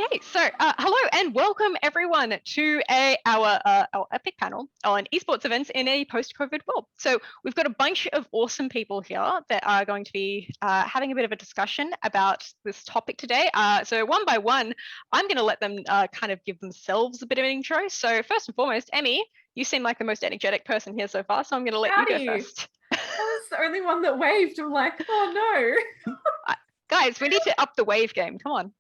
Okay, so hello and welcome everyone to our epic panel on esports events in a post-COVID world. So we've got a bunch of awesome people here that are going to be having a bit of a discussion about this topic today. So one by one, I'm going to let them kind of give themselves a bit of an intro. So first and foremost, Emmy, you seem like the most energetic person here so far, so I'm going to let you go first. I was the only one that waved. I'm like, oh no. Guys, we need to up the wave game. Come on.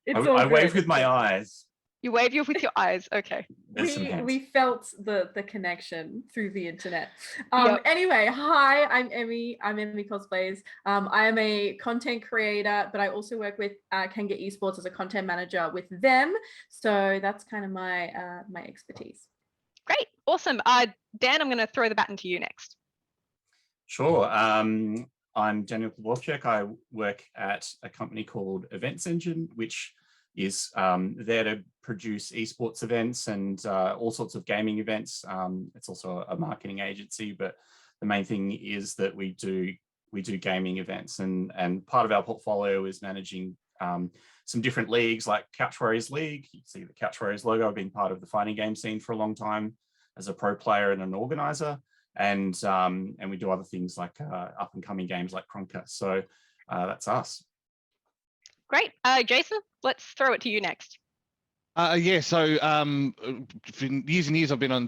I wave with my eyes. You wave with your eyes. Okay. We felt the connection through the internet. Yep. Anyway, hi, I'm Emmy. I'm Emmy Cosplays. I am a content creator, but I also work with Kanga Esports as a content manager with them. So that's kind of my my expertise. Great, awesome. Dan, I'm going to throw the baton to you next. Sure. I'm Daniel Chlebowczyk. I work at a company called Events Engine, which is there to produce esports events and all sorts of gaming events. It's also a marketing agency, but the main thing is that we do gaming events, and part of our portfolio is managing some different leagues like Couchwarriors League. You see the Couchwarriors logo. I've been part of the fighting game scene for a long time as a pro player and an organizer. And we do other things like up and coming games like Cronka. So that's us. Great. Jason, let's throw it to you next. Yeah, so for years and years I've been on,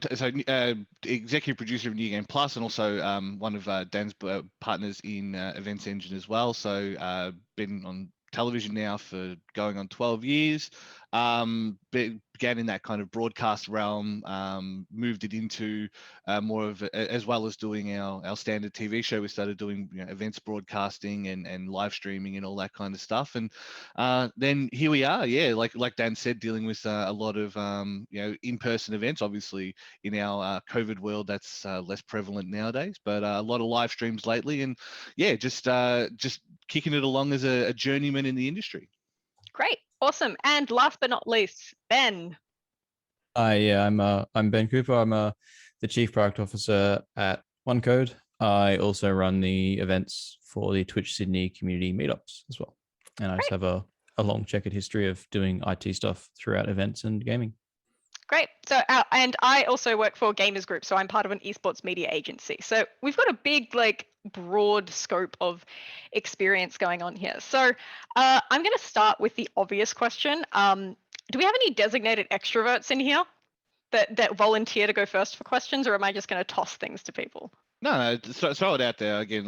executive producer of New Game Plus, and also one of Dan's partners in Events Engine as well. So been on television now for going on 12 years. Began in that kind of broadcast realm, moved it into more of, as well as doing our standard TV show, we started doing events broadcasting and live streaming and all that kind of stuff. And then here we are, yeah, like Dan said, dealing with a lot of in-person events. Obviously in our COVID world, that's less prevalent nowadays, but a lot of live streams lately, and yeah, just kicking it along as a journeyman in the industry. Great, awesome. And last but not least, Ben. Hi, yeah, I'm Ben Cooper. I'm the Chief Product Officer at OneQode. I also run the events for the Twitch Sydney community meetups as well. And I just have a long checkered history of doing IT stuff throughout events and gaming. Great. So, and I also work for Gamers Group, so I'm part of an esports media agency. So we've got a big, broad scope of experience going on here. So I'm going to start with the obvious question. Do we have any designated extroverts in here that volunteer to go first for questions, or am I just going to toss things to people? No, throw it out there again.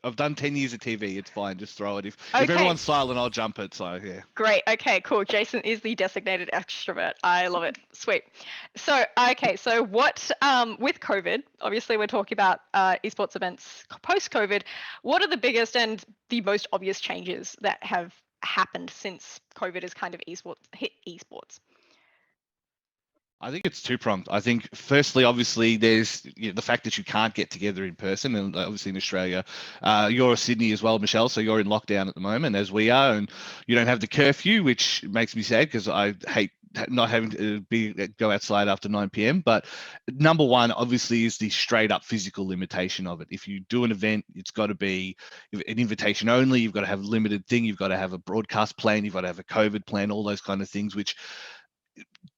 I've done 10 years of TV. It's fine. Just throw it. If everyone's silent, I'll jump it. So yeah. Great. Okay. Cool. Jason is the designated extrovert. I love it. Sweet. So okay. So what with COVID? Obviously, we're talking about esports events post-COVID. What are the biggest and the most obvious changes that have happened since COVID has kind of hit esports? I think it's two-pronged. I think firstly, obviously, there's the fact that you can't get together in person, and obviously in Australia, you're in Sydney as well, Michelle, so you're in lockdown at the moment, as we are, and you don't have the curfew, which makes me sad because I hate not having to go outside after 9 p.m. But number one, obviously, is the straight up physical limitation of it. If you do an event, it's got to be an invitation only. You've got to have a limited thing. You've got to have a broadcast plan. You've got to have a COVID plan, all those kind of things, which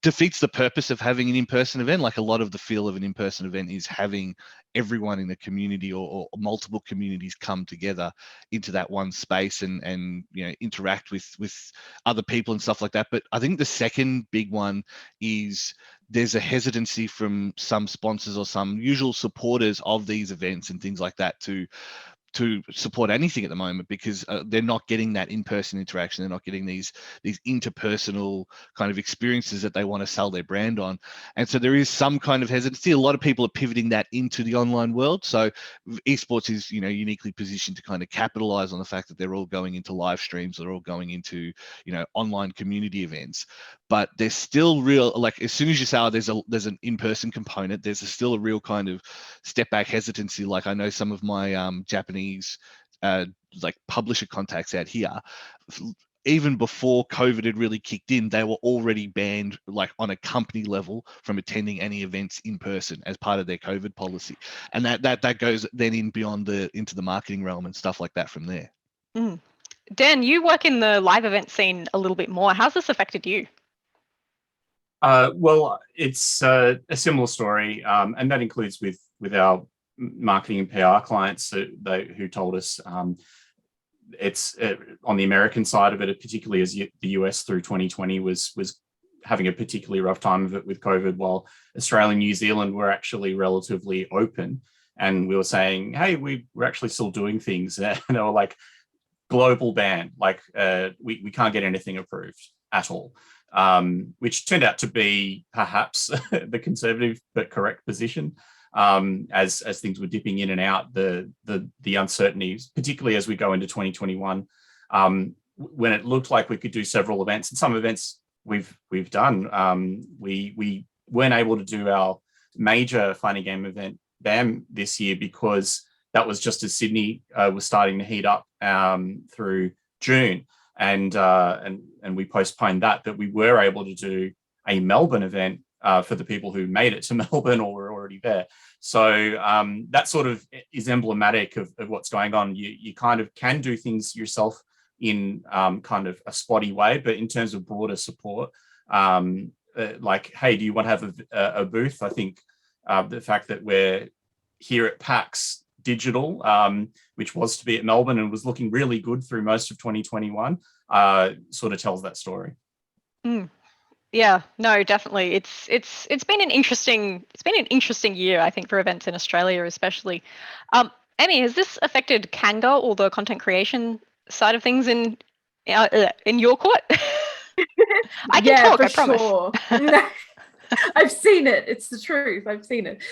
defeats the purpose of having an in-person event. Like, a lot of the feel of an in-person event is having everyone in the community or multiple communities come together into that one space and interact with other people and stuff like that. But I think the second big one is there's a hesitancy from some sponsors or some usual supporters of these events and things like that to support anything at the moment, because they're not getting that in-person interaction. They're not getting these interpersonal kind of experiences that they want to sell their brand on. And so there is some kind of hesitancy. A lot of people are pivoting that into the online world. So esports is, uniquely positioned to kind of capitalize on the fact that they're all going into live streams. They're all going into, online community events. But there's still as soon as you say, there's an in-person component, there's still a real kind of step back hesitancy. Like, I know some of my Japanese publisher contacts out here, even before COVID had really kicked in, they were already banned, on a company level, from attending any events in person as part of their COVID policy. And that goes then into the marketing realm and stuff like that from there. Dan, you work in the live event scene a little bit more. How's this affected you? Well, it's a similar story, and that includes with our marketing and PR clients who told us it's on the American side of it, particularly as the US through 2020 was having a particularly rough time of it with COVID, while Australia and New Zealand were actually relatively open. And we were saying, hey, we're actually still doing things. And they were like, global ban, like we can't get anything approved at all. Which turned out to be perhaps the conservative but correct position, as things were dipping in and out, the uncertainties, particularly as we go into 2021, when it looked like we could do several events, and some events we've done. We weren't able to do our major Finding Game event BAM this year because that was just as Sydney was starting to heat up through June. And we postponed that, but we were able to do a Melbourne event for the people who made it to Melbourne or were already there. So that sort of is emblematic of what's going on. You kind of can do things yourself in kind of a spotty way, but in terms of broader support, like, hey, do you want to have a booth? I think the fact that we're here at PAX Digital, which was to be at Melbourne and was looking really good through most of 2021, sort of tells that story. Yeah, no, definitely. It's been an interesting year, I think, for events in Australia, especially. Emmy, has this affected Kanga or the content creation side of things in your court? I can talk, I promise. Sure. I've seen it. It's the truth. I've seen it.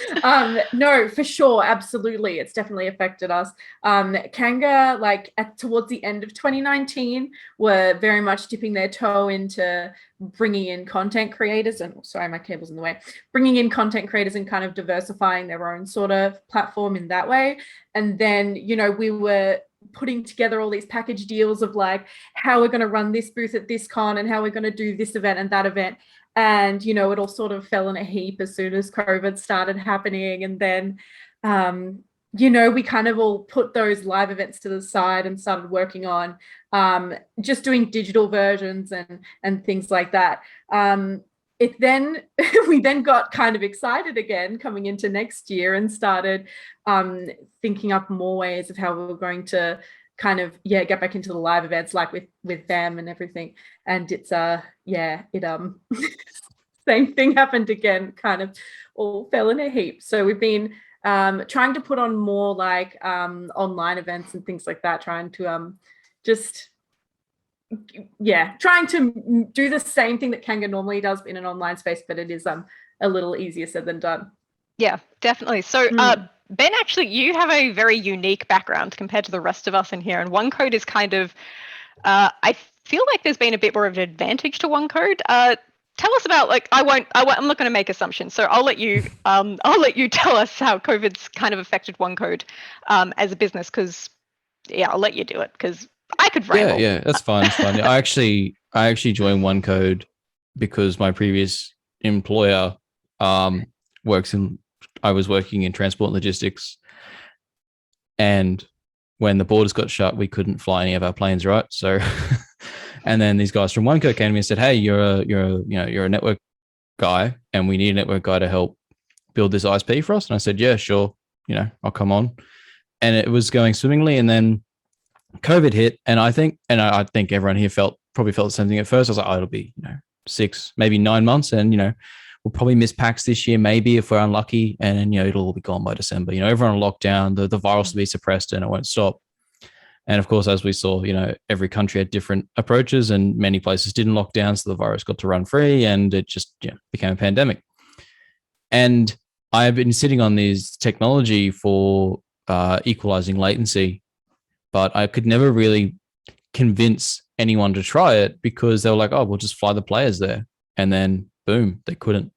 No, for sure. Absolutely. It's definitely affected us. Kanga, like towards the end of 2019, were very much dipping their toe into bringing in content creators. And sorry, my cable's in the way. Bringing in content creators and kind of diversifying their own sort of platform in that way. And then, we were putting together all these package deals of like how we're going to run this booth at this con and how we're going to do this event and that event. And, it all sort of fell in a heap as soon as COVID started happening. And then, we kind of all put those live events to the side and started working on just doing digital versions and things like that. We then got kind of excited again coming into next year and started thinking up more ways of how we were going to kind of get back into the live events, like with them and everything. And it's same thing happened again, kind of all fell in a heap. So we've been trying to put on more like online events and things like that, trying to trying to do the same thing that Kanga normally does in an online space, but it is a little easier said than done. Yeah, definitely. So Ben, actually, you have a very unique background compared to the rest of us in here, and OneQode is kind of, I feel like there's been a bit more of an advantage to OneQode. Tell us about, like, I'm not going to make assumptions, so I'll let you tell us how COVID's kind of affected OneQode as a business, because I'll let you do it because I could ramble. Yeah, that's fine. It's fine. I actually joined OneQode because my previous employer I was working in transport and logistics, and when the borders got shut, we couldn't fly any of our planes, right? So, and then these guys from OneQode came to me and said, "Hey, you're a network guy, and we need a network guy to help build this ISP for us." And I said, "Yeah, sure, I'll come on." And it was going swimmingly, and then COVID hit, and I think everyone here probably felt the same thing at first. I was like, "Oh, it'll be 6, maybe 9 months, and we'll probably miss PAX this year, maybe if we're unlucky, and then it'll all be gone by December. Everyone on lockdown, the virus will be suppressed, and it won't stop." And of course, as we saw, every country had different approaches, and many places didn't lock down, so the virus got to run free, and it just became a pandemic. And I have been sitting on this technology for equalizing latency, but I could never really convince anyone to try it because they were like, "Oh, we'll just fly the players there," and then boom, they couldn't.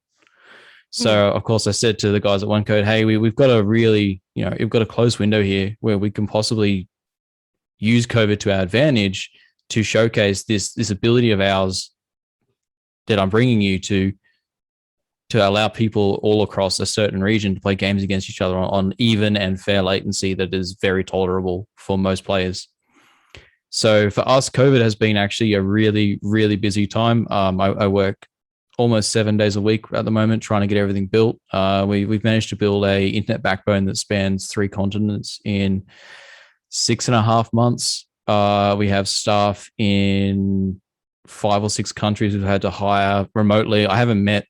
So of course I said to the guys at OneQode, "Hey, we've got a really, we've got a closed window here where we can possibly use COVID to our advantage to showcase this ability of ours that I'm bringing you to allow people all across a certain region to play games against each other on even and fair latency that is very tolerable for most players." So for us, COVID has been actually a really, really busy time. I work almost 7 days a week at the moment trying to get everything built. We've managed to build a internet backbone that spans 3 continents in 6.5 months. We have staff in 5 or 6 countries we've had to hire remotely. I haven't met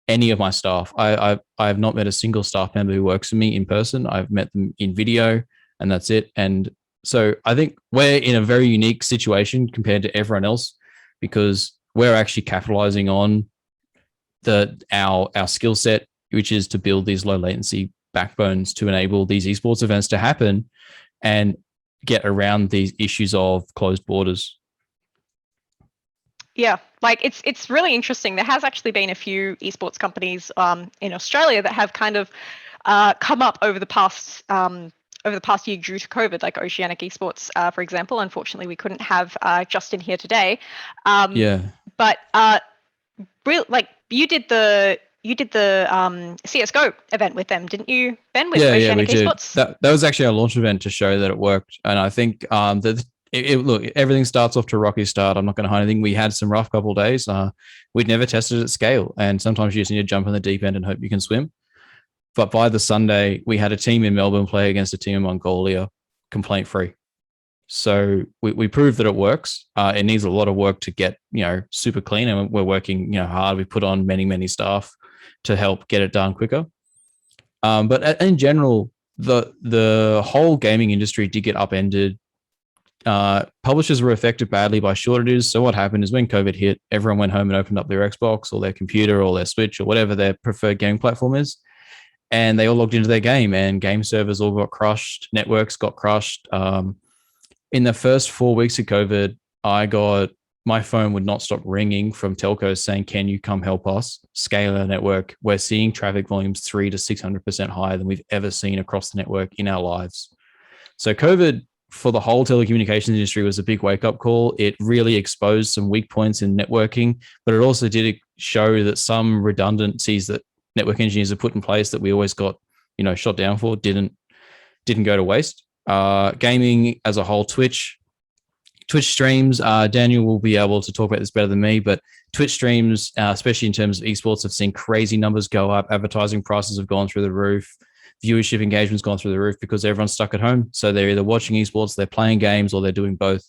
any of my staff. I have not met a single staff member who works for me in person. I've met them in video, and that's it. And so I think we're in a very unique situation compared to everyone else, because we're actually capitalizing on our skill set, which is to build these low latency backbones to enable these esports events to happen and get around these issues of closed borders. Yeah, like it's really interesting. There has actually been a few esports companies in Australia that have kind of come up over the past year due to COVID, like Oceanic Esports, for example. Unfortunately, we couldn't have Justin here today. Yeah. But like you did the CS:GO event with them, didn't you, Ben? With Oceanic Esports. That was actually our launch event to show that it worked, and I think that look, everything starts off to a rocky start. I'm not going to hide anything. We had some rough couple of days. We'd never tested it at scale, and sometimes you just need to jump in the deep end and hope you can swim. But by the Sunday, we had a team in Melbourne play against a team in Mongolia, complaint free. So we proved that it works. It needs a lot of work to get super clean, and we're working hard. We put on many staff to help get it done quicker. But in general, the whole gaming industry did get upended. Publishers were affected badly by shortages. So what happened is when COVID hit, everyone went home and opened up their Xbox or their computer or their Switch or whatever their preferred gaming platform is, and they all logged into their game, and game servers all got crushed. Networks got crushed. In the first 4 weeks of COVID, my phone would not stop ringing from telcos saying, "Can you come help us scale our network? We're seeing traffic volumes 300 to 600% higher than we've ever seen across the network in our lives." So COVID for the whole telecommunications industry was a big wake-up call. It really exposed some weak points in networking, but it also did show that some redundancies that network engineers have put in place that we always got shot down for didn't go to waste. Gaming as a whole, Twitch streams, Daniel will be able to talk about this better than me, but Twitch streams, especially in terms of esports, have seen crazy numbers go up. Advertising prices have gone through the roof. Viewership engagement's gone through the roof because everyone's stuck at home. So they're either watching esports, they're playing games, or they're doing both.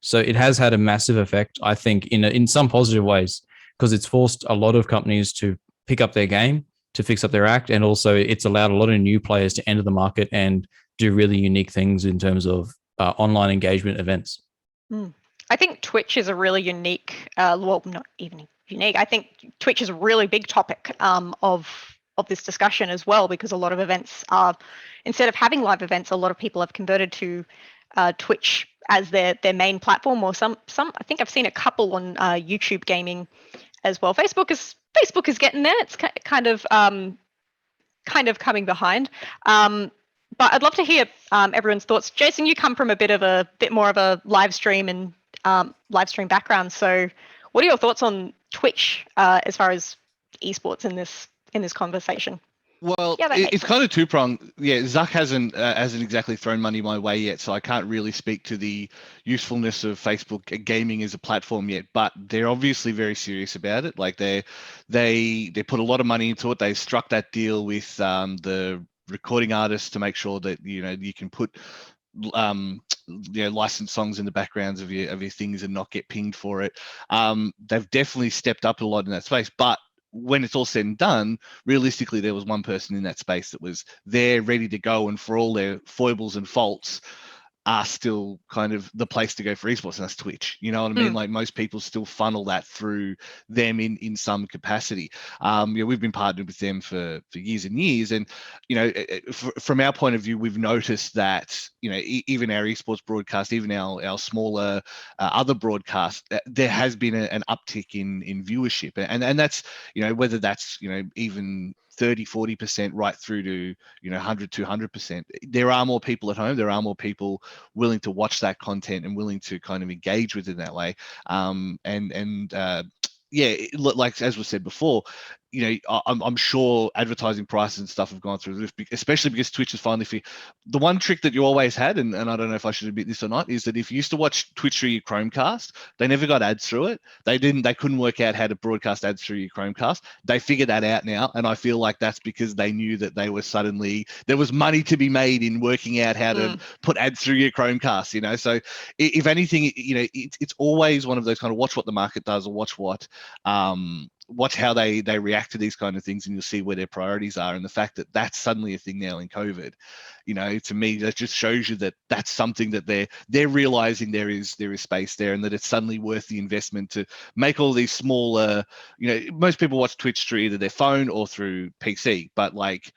So it has had a massive effect, I think, in some positive ways, because it's forced a lot of companies to pick up their game, to fix up their act, and also it's allowed a lot of new players to enter the market and do really unique things in terms of online engagement events. I think Twitch is a really unique, well, not even unique. I think Twitch is a really big topic of this discussion as well, because a lot of events are, instead of having live events, a lot of people have converted to Twitch as their main platform, or some. I think I've seen a couple on YouTube gaming as well. Facebook is getting there. It's kind of coming behind. But I'd love to hear everyone's thoughts. Jason, you come from a bit more of a live stream and live stream background. So what are your thoughts on Twitch as far as esports in this conversation? Well, it's kind of two-pronged. Yeah, Zuck hasn't exactly thrown money my way yet, so I can't really speak to the usefulness of Facebook gaming as a platform yet. But they're obviously very serious about it. Like they put a lot of money into it. They struck that deal with the recording artists to make sure that you can put licensed songs in the backgrounds of your things and not get pinged for it. They've definitely stepped up a lot in that space, but when it's all said and done, realistically, there was one person in that space that was there, ready to go, and for all their foibles and faults, are still kind of the place to go for esports, and that's Twitch. You know what I mean? Like most people still funnel that through them in some capacity. We've been partnered with them for years and years, and from our point of view, we've noticed that even our esports broadcast, even our smaller other broadcasts, there has been an uptick in viewership, and that's whether that's even 30-40% right through to 100-200%. There are more people at home. There are more people willing to watch that content and willing to kind of engage with it that way. Like as was said before, you know, I'm sure advertising prices and stuff have gone through the roof, especially because Twitch is finally free. The one trick that you always had, and I don't know if I should admit this or not, is that if you used to watch Twitch through your Chromecast, they never got ads through it. They couldn't work out how to broadcast ads through your Chromecast. They figured that out now, and I feel like that's because they knew that there was money to be made in working out how to put ads through your Chromecast, you know. So if anything, you know, it's always one of those kind of watch what the market does, or watch how they react to these kind of things, and you'll see where their priorities are. And the fact that that's suddenly a thing now in COVID, you know, to me, that just shows you that that's something that they're realizing there is space there, and that it's suddenly worth the investment to make all these smaller, you know, most people watch Twitch through either their phone or through PC, but like,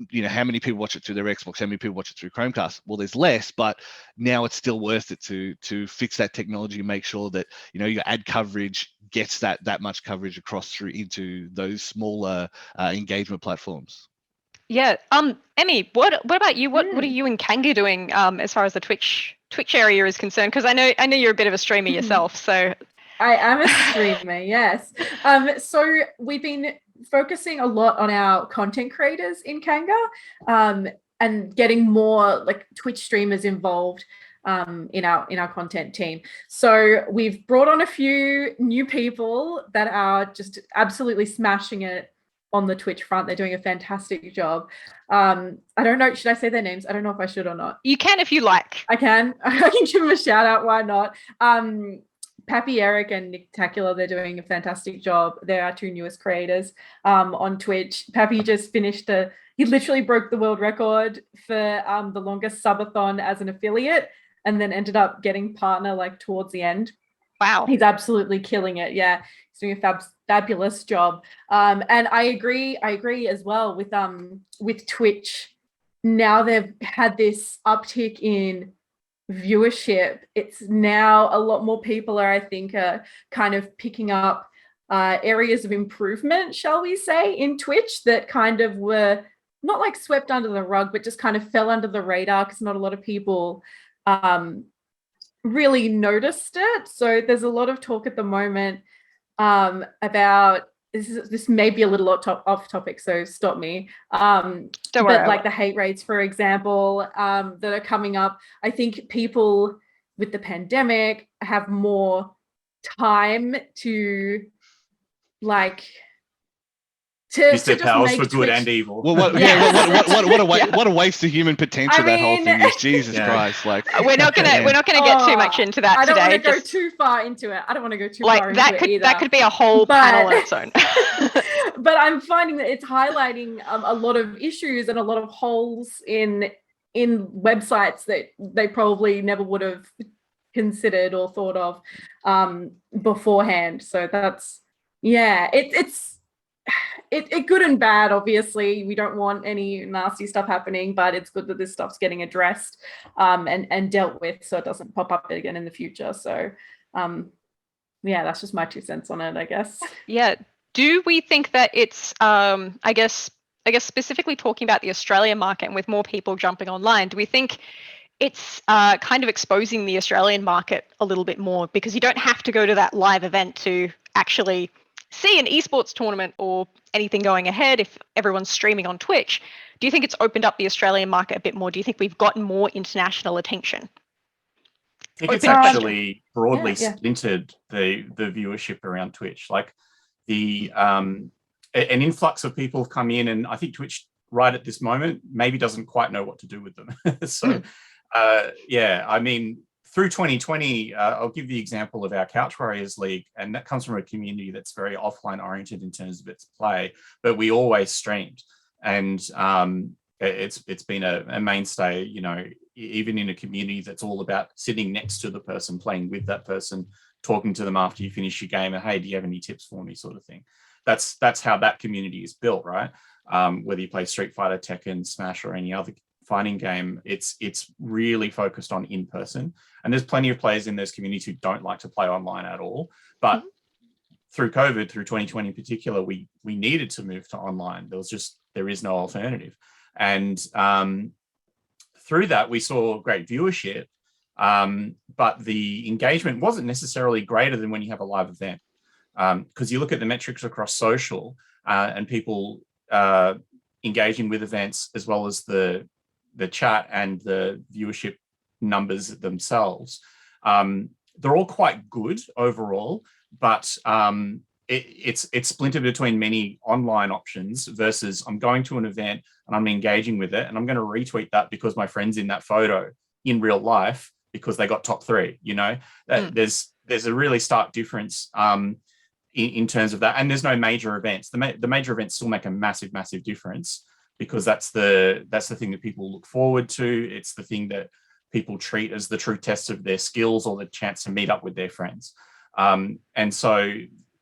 you know, how many people watch it through their Xbox? How many people watch it through Chromecast? Well, there's less, but now it's still worth it to fix that technology and make sure that, you know, your ad coverage gets that much coverage across through into those smaller engagement platforms. Yeah. Emmy, what about you? What are you and Kanga doing as far as the Twitch area is concerned? Because I know you're a bit of a streamer yourself, so. I am a streamer, yes. So we've been focusing a lot on our content creators in Kanga, and getting more like Twitch streamers involved in our content team. So we've brought on a few new people that are just absolutely smashing it on the Twitch front. They're doing a fantastic job. I don't know, should I say their names? I don't know if I should or not. You can if you like. I can. I can give them a shout out. Why not? Pappy Eric and Nictacular, they're doing a fantastic job. They're our two newest creators on Twitch. Pappy just finished he literally broke the world record for the longest subathon as an affiliate, and then ended up getting partner like towards the end. Wow. He's absolutely killing it. Yeah, he's doing a fabulous job. And I agree as well with Twitch. Now they've had this uptick in viewership. It's now a lot more people I think are kind of picking up areas of improvement, shall we say, in Twitch that kind of were not like swept under the rug, but just kind of fell under the radar because not a lot of people really noticed it. So there's a lot of talk at the moment about this may be a little off topic, so stop me. Don't worry. But like the hate rates, for example, that are coming up. I think people with the pandemic have more time to like use their powers for good and evil. Well, what a waste of human potential that whole thing is. Jesus Christ! Like we're not gonna get too much into that today. I don't want to go too far into it. I don't want to go too far into it either. That could be a whole panel on its own. But I'm finding that it's highlighting a lot of issues and a lot of holes in websites that they probably never would have considered or thought of beforehand. So that's it's good and bad. Obviously, we don't want any nasty stuff happening, but it's good that this stuff's getting addressed and dealt with, so it doesn't pop up again in the future. So, that's just my 2 cents on it, I guess. Yeah. Do we think that it's, I guess specifically talking about the Australian market and with more people jumping online, do we think it's kind of exposing the Australian market a little bit more because you don't have to go to that live event to actually see an esports tournament or anything going ahead if everyone's streaming on Twitch? Do you think it's opened up the Australian market a bit more? Do you think we've gotten more international attention? I think it's actually broadly splintered the viewership around Twitch. Like an influx of people have come in, and I think Twitch right at this moment maybe doesn't quite know what to do with them. So I mean, through 2020, I'll give the example of our Couchwarriors League, and that comes from a community that's very offline oriented in terms of its play, but we always streamed, and it's been a mainstay, you know, even in a community that's all about sitting next to the person, playing with that person, talking to them after you finish your game, and hey, do you have any tips for me, sort of thing. That's how that community is built, right? Whether you play Street Fighter, Tekken, Smash, or any other fighting game, it's really focused on in person. And there's plenty of players in those communities who don't like to play online at all. But through COVID, through 2020 in particular, we needed to move to online. There is no alternative. And through that, we saw great viewership, but the engagement wasn't necessarily greater than when you have a live event. Because you look at the metrics across social and people engaging with events, as well as the chat and the viewership numbers themselves. They're all quite good overall, but it's splintered between many online options versus I'm going to an event and I'm engaging with it and I'm going to retweet that because my friend's in that photo in real life because they got top 3. You know, there's a really stark difference in terms of that, and there's no major events. The major events still make a massive difference because that's the thing that people look forward to. It's the thing that people treat as the true test of their skills or the chance to meet up with their friends. And so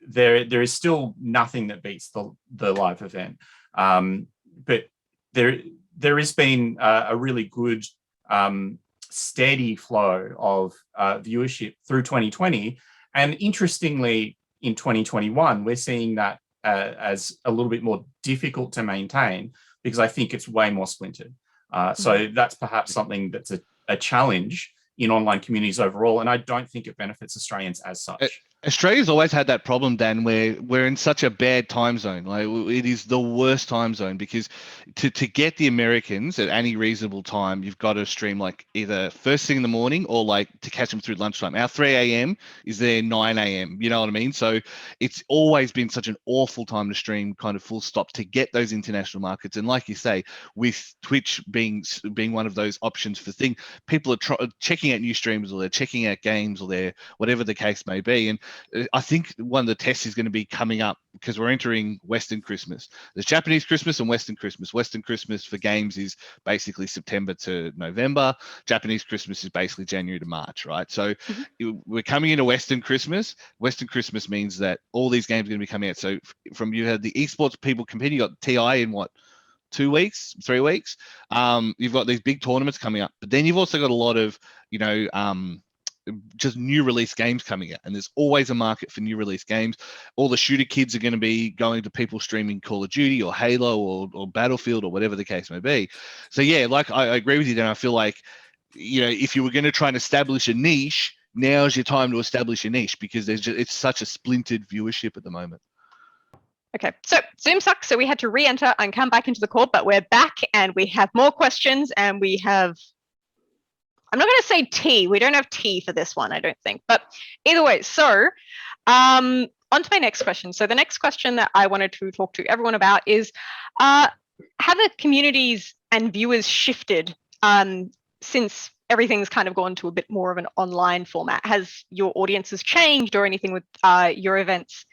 there is still nothing that beats the live event. But there has been a really good steady flow of viewership through 2020. And interestingly, in 2021, we're seeing that as a little bit more difficult to maintain because I think it's way more splintered. So that's perhaps something that's a challenge in online communities overall, and I don't think it benefits Australians as such. Australia's always had that problem, Dan, where we're in such a bad time zone. Like, it is the worst time zone because to get the Americans at any reasonable time, you've got to stream like either first thing in the morning or like to catch them through lunchtime. Our 3 a.m. is their 9 a.m. You know what I mean? So it's always been such an awful time to stream, kind of full stop, to get those international markets. And like you say, with Twitch being one of those options for things, people are checking out new streamers, or they're checking out games, or they're whatever the case may be. And I think one of the tests is going to be coming up because we're entering Western Christmas. There's Japanese Christmas and Western Christmas. Western Christmas for games is basically September to November. Japanese Christmas is basically January to March, right? So we're coming into Western Christmas. Western Christmas means that all these games are going to be coming out. So from you had the esports people competing, you got TI in what? 2 weeks, 3 weeks. You've got these big tournaments coming up, but then you've also got a lot of, just new release games coming out, and there's always a market for new release games. All the shooter kids are going to be going to people streaming Call of Duty or Halo or Battlefield or whatever the case may be. So yeah, like I agree with you, Dan. I feel like, if you were going to try and establish a niche, now's your time to establish a niche because it's such a splintered viewership at the moment. Okay, so Zoom sucks, so we had to re-enter and come back into the call, but we're back and we have more questions, and we have, I'm not going to say tea. We don't have tea for this one, I don't think. But either way, so on to my next question. So the next question that I wanted to talk to everyone about is, have the communities and viewers shifted since everything's kind of gone to a bit more of an online format? Has your audiences changed or anything with your events?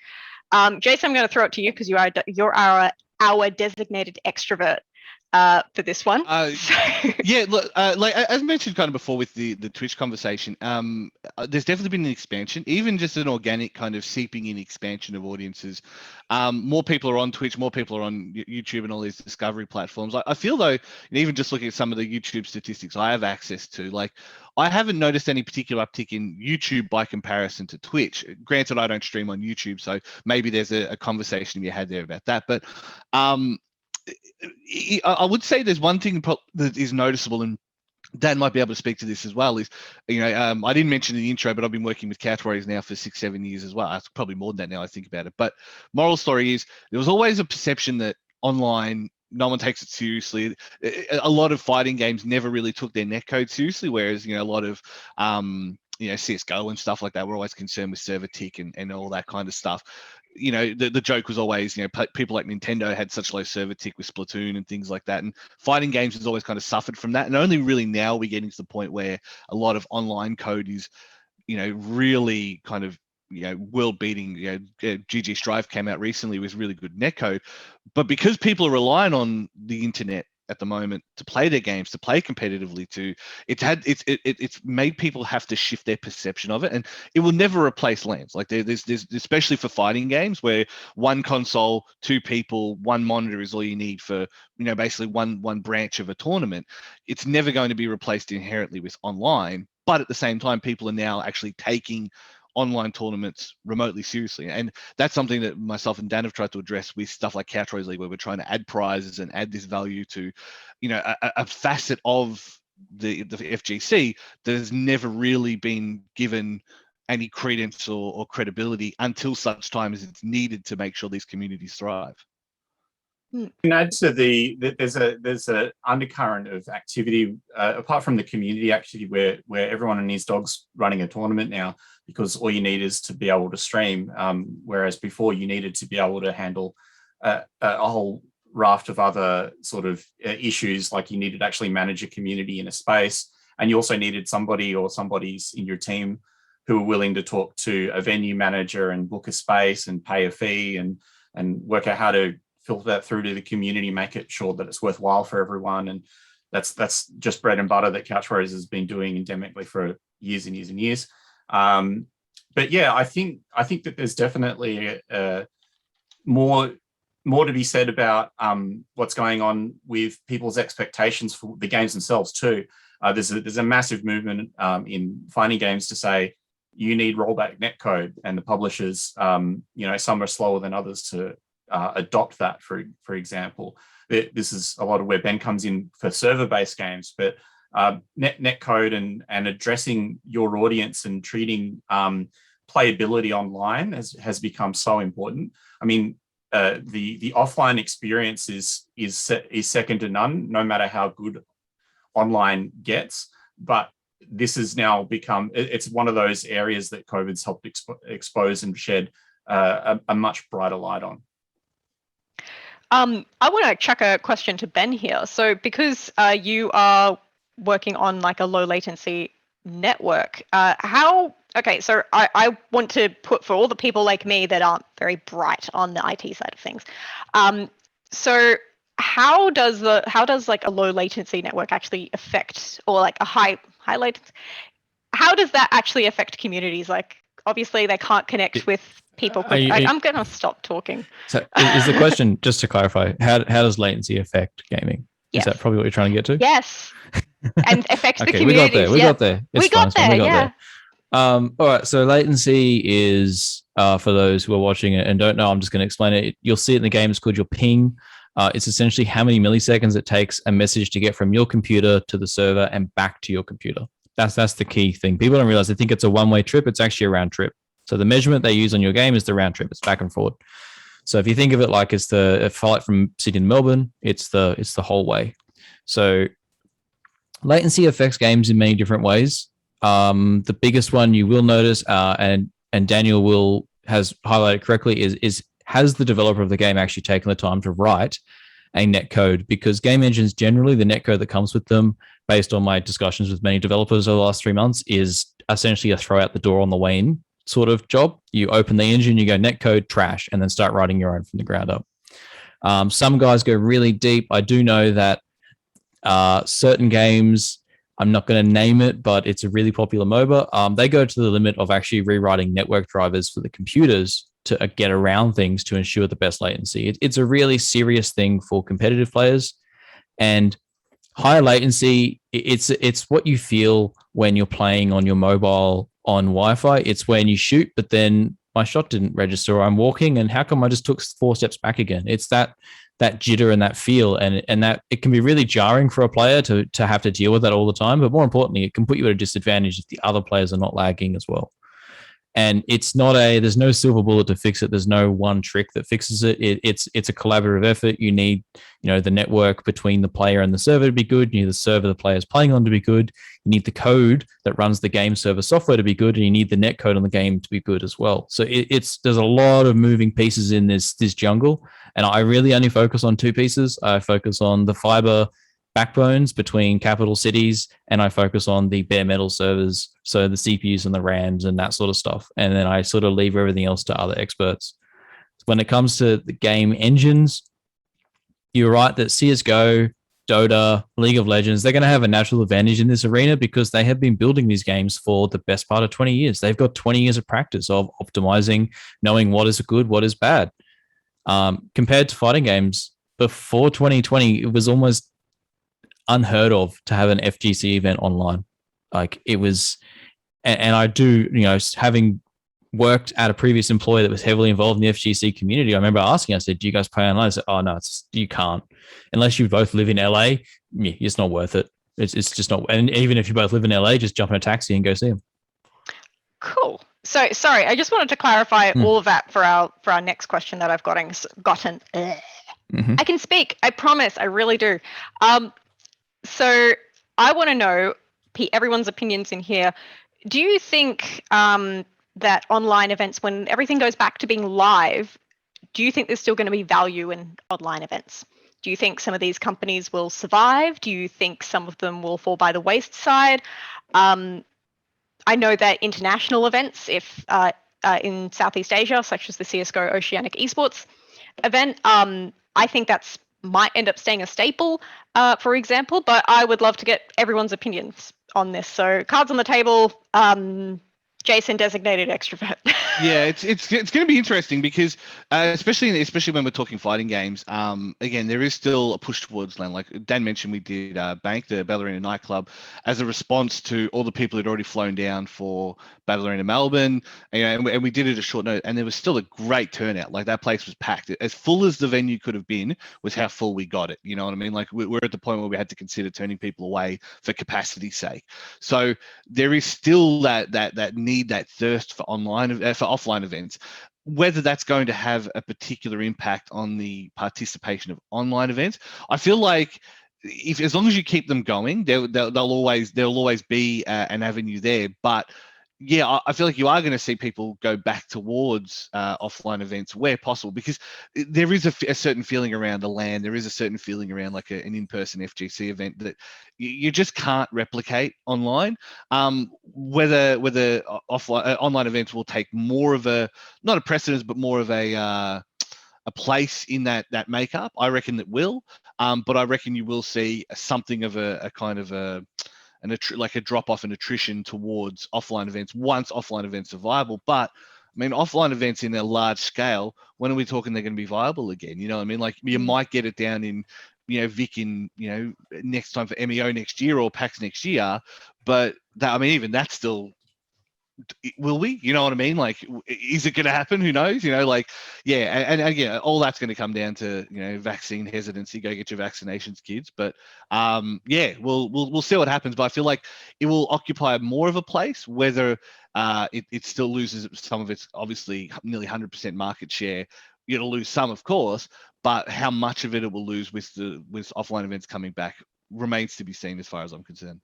Jason, I'm going to throw it to you because you're our designated extrovert for this one. Yeah, look, like as mentioned kind of before with the Twitch conversation, there's definitely been an expansion, even just an organic kind of seeping in expansion of audiences. More people are on Twitch, more people are on YouTube and all these discovery platforms. I feel though, even just looking at some of the YouTube statistics I have access to, like, I haven't noticed any particular uptick in YouTube by comparison to Twitch. Granted, I don't stream on YouTube, so maybe there's a conversation you had there about that. But I would say there's one thing that is noticeable, and Dan might be able to speak to this as well, is, I didn't mention in the intro, but I've been working with Couchwarriors now for 6-7 years as well. It's probably more than that now I think about it. But moral story is, there was always a perception that online, no one takes it seriously. A lot of fighting games never really took their netcode seriously, whereas, a lot of, CSGO and stuff like that were always concerned with server tick and all that kind of stuff. The joke was always, people like Nintendo had such low server tick with Splatoon and things like that. And fighting games has always kind of suffered from that. And only really now we're getting to the point where a lot of online code is, really kind of, world beating. GG Strive came out recently with really good netcode. But because people are relying on the internet at the moment to play their games, to play competitively, it's made people have to shift their perception of it, and it will never replace LANs. Like there's especially for fighting games where one console, 2 people, 1 monitor is all you need for, basically one branch of a tournament. It's never going to be replaced inherently with online, but at the same time, people are now actually taking online tournaments remotely seriously, and that's something that myself and Dan have tried to address with stuff like Couchwarriors League, where we're trying to add prizes and add this value to, a facet of the FGC that has never really been given any credence or credibility until such time as it's needed to make sure these communities thrive. And add to there's a undercurrent of activity apart from the community actually where everyone and his dog's running a tournament now, because all you need is to be able to stream, whereas before you needed to be able to handle a whole raft of other sort of issues, like you needed to actually manage a community in a space, and you also needed somebody or somebody's in your team who were willing to talk to a venue manager and book a space and pay a fee and work out how to filter that through to the community, make it sure that it's worthwhile for everyone. And that's just bread and butter that Couchwarriors has been doing endemically for years and years and years. But yeah, I think that there's definitely more to be said about what's going on with people's expectations for the games themselves too. There's a massive movement in finding games to say you need rollback netcode, and the publishers, some are slower than others to adopt that, for example. This is a lot of where Ben comes in for server-based games, but netcode and addressing your audience and treating playability online has become so important. I mean, the offline experience is second to none, no matter how good online gets. But this has now become, it's one of those areas that COVID's helped expose and shed a much brighter light on. I want to chuck a question to Ben here. So because you are working on like a low latency network, so I want to put, for all the people like me that aren't very bright on the IT side of things, so how does like a low latency network actually affect, or like a high latency, how does that actually affect communities? Like obviously they can't connect with people. I'm going to stop talking. So is the question, just to clarify, how does latency affect gaming? Yes. Is that probably what you're trying to get to? Yes. And affects the Okay, communities. we got there. We got there. All right. So latency is, for those who are watching it and don't know, I'm just going to explain it. You'll see it in the game. It's called your ping. It's essentially how many milliseconds it takes a message to get from your computer to the server and back to your computer. That's the key thing. People don't realize, they think it's a one-way trip. It's actually a round trip. So the measurement they use on your game is the round trip. It's back and forward. So if you think of it like it's a flight from Sydney to Melbourne, it's the whole way. So latency affects games in many different ways. The biggest one you will notice, and Daniel has highlighted correctly, is has the developer of the game actually taken the time to write a netcode? Because game engines generally, the netcode that comes with them, based on my discussions with many developers over the last 3 months, is essentially a throw out the door on the way in sort of job. You open the engine, you go netcode, trash, and then start writing your own from the ground up. Some guys go really deep. I do know that certain games, I'm not going to name it, but it's a really popular MOBA. They go to the limit of actually rewriting network drivers for the computers to get around things to ensure the best latency. It's a really serious thing for competitive players. And high latency, it's what you feel when you're playing on your mobile on Wi-Fi. It's when you shoot, but then my shot didn't register, or I'm walking, and how come I just took 4 steps back again? It's that jitter and that feel, and that it can be really jarring for a player to have to deal with that all the time. But more importantly, it can put you at a disadvantage if the other players are not lagging as well. And there's no silver bullet to fix it. There's no one trick that fixes it. It's a collaborative effort. You need, the network between the player and the server to be good. You need the server the player is playing on to be good. You need the code that runs the game server software to be good, and you need the netcode on the game to be good as well. So there's a lot of moving pieces in this jungle, and I really only focus on 2 pieces. I focus on the fiber backbones between capital cities, and I focus on the bare metal servers, so the CPUs and the RAMs and that sort of stuff. And then I sort of leave everything else to other experts. When it comes to the game engines, you're right that CSGO, Dota, League of Legends, they're going to have a natural advantage in this arena because they have been building these games for the best part of 20 years. They've got 20 years of practice of optimizing, knowing what is good, what is bad. Compared to fighting games, before 2020, it was almost unheard of to have an FGC event online. Like it was, and I do, having worked at a previous employer that was heavily involved in the FGC community, I remember asking, I said, do you guys play online? I said, oh no, you can't. Unless you both live in LA, it's not worth it. It's just not. And even if you both live in LA, just jump in a taxi and go see them. Cool. So sorry, I just wanted to clarify all of that for our next question that I've gotten. I can speak. I promise. I really do. So I want to know everyone's opinions in here. Do you think that online events, when everything goes back to being live, do you think there's still going to be value in online events? Do you think some of these companies will survive? Do you think some of them will fall by the wayside? I know that international events, if in Southeast Asia, such as the CSGO Oceanic Esports event, I think that's might end up staying a staple, for example, but I would love to get everyone's opinions on this. So cards on the table, Jason, designated extrovert. Yeah, it's going to be interesting because especially when we're talking fighting games, again, there is still a push towards land. Like Dan mentioned, we did Bank, the Ballerina nightclub, as a response to all the people who'd already flown down for Ballerina Melbourne, and we did it a short note, and there was still a great turnout. Like that place was packed, as full as the venue could have been. Was how full we got it. You know what I mean? Like we're at the point where we had to consider turning people away for capacity's sake. So there is still that need, that thirst for offline events. Whether that's going to have a particular impact on the participation of online events, I feel like as long as you keep them going, there'll always be an avenue there. But yeah, I feel like you are going to see people go back towards offline events where possible, because there is a certain feeling around a LAN. There is a certain feeling around like an in-person FGC event that you just can't replicate online. Whether offline online events will take more of not a precedence, but more of a place in that makeup, I reckon that will. But I reckon you will see something of a kind of like a drop off in attrition towards offline events once offline events are viable. But I mean, offline events in a large scale, when are we talking they're going to be viable again? You know what I mean? Like you might get it down in, Vic in, next time for MEO next year or PAX next year. But that, I mean, even that's still, will we? You know what I mean? Like, is it going to happen? Who knows? Yeah. And again, all that's going to come down to, vaccine hesitancy. Go get your vaccinations, kids. But yeah, we'll see what happens. But I feel like it will occupy more of a place. Whether it still loses some of its obviously nearly 100% market share. It'll lose some, of course, but how much of it will lose with offline events coming back remains to be seen, as far as I'm concerned.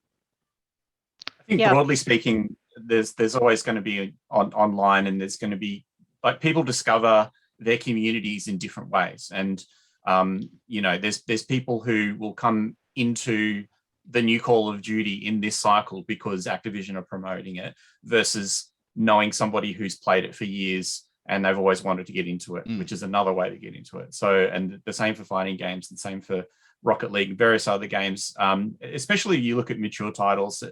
I think broadly speaking, there's always going to be online, and there's going to be, like, people discover their communities in different ways. And, there's people who will come into the new Call of Duty in this cycle because Activision are promoting it, versus knowing somebody who's played it for years and they've always wanted to get into it, which is another way to get into it. So, and the same for fighting games, and same for Rocket League, various other games, especially you look at mature titles.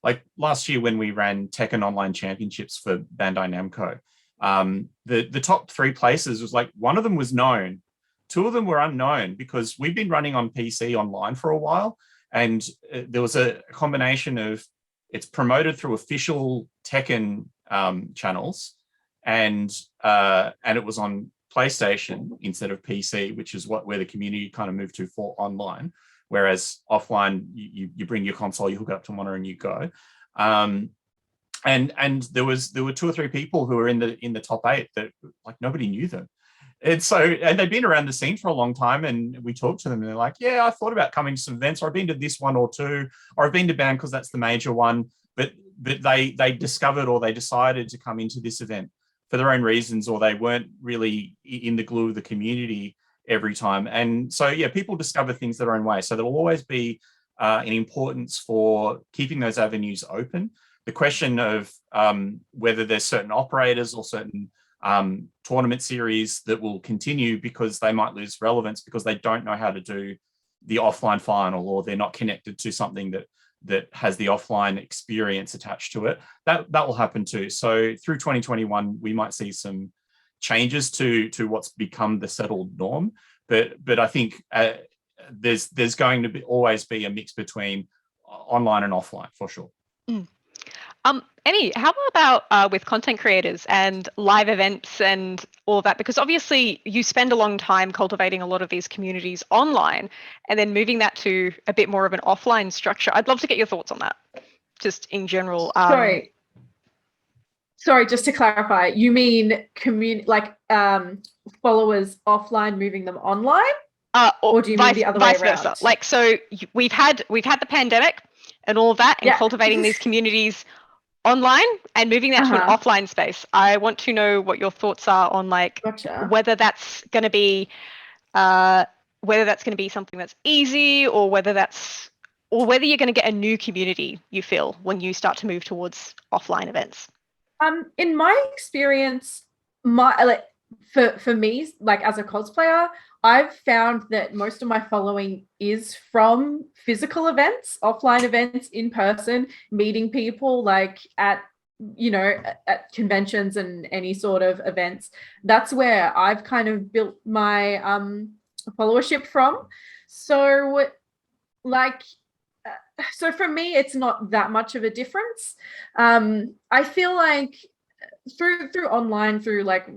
Like last year when we ran Tekken Online Championships for Bandai Namco, the top 3 places was like, one of them was known, 2 of them were unknown, because we've been running on PC online for a while, and there was a combination of, it's promoted through official Tekken channels, and it was on PlayStation instead of PC, which is where the community kind of moved to for online. Whereas offline, you bring your console, you hook it up to a monitor, and you go. And there were 2 or 3 people who were in the top 8 that, like, nobody knew them. And they'd been around the scene for a long time, and we talked to them, and they're like, yeah, I thought about coming to some events, or I've been to this one or 2, or I've been to BAM because that's the major one. But they discovered, or they decided to come into this event for their own reasons, or they weren't really in the glue of the community every time. And so, yeah, people discover things their own way. So there will always be an importance for keeping those avenues open. The question of whether there's certain operators or certain tournament series that will continue because they might lose relevance because they don't know how to do the offline final, or they're not connected to something that has the offline experience attached to it, that will happen too. So through 2021, we might see some changes to what's become the settled norm, but I think there's going to always be a mix between online and offline, for sure. Emmy, how about with content creators and live events and all of that? Because obviously you spend a long time cultivating a lot of these communities online, and then moving that to a bit more of an offline structure. I'd love to get your thoughts on that, just in general. Sorry. sorry, just to clarify, you mean followers offline moving them online? Or do you mean the other way vice versa? around? Like, so we've had the pandemic and all of that, and Yeah. cultivating these communities online and moving that to an offline space. I want to know what your thoughts are on like Gotcha. whether that's going to be something that's easy, or whether you're going to get a new community, you feel, when you start to move towards offline events. In my experience, for me, like as a cosplayer, I've found that most of my following is from physical events, offline events, in person, meeting people like at conventions and any sort of events. That's where I've kind of built my followership from. So so for me, it's not that much of a difference. I feel like through online, through like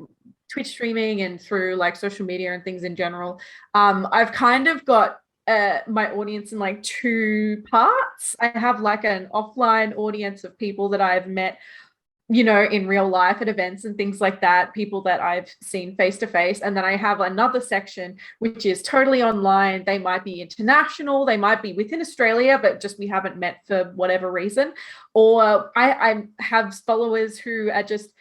Twitch streaming and through like social media and things in general, I've kind of got my audience in like two parts. I have like an offline audience of people that I've met, in real life at events and things like that, people that I've seen face to face. And then I have another section, which is totally online. They might be international, they might be within Australia, but just we haven't met for whatever reason. Or I have followers who are just,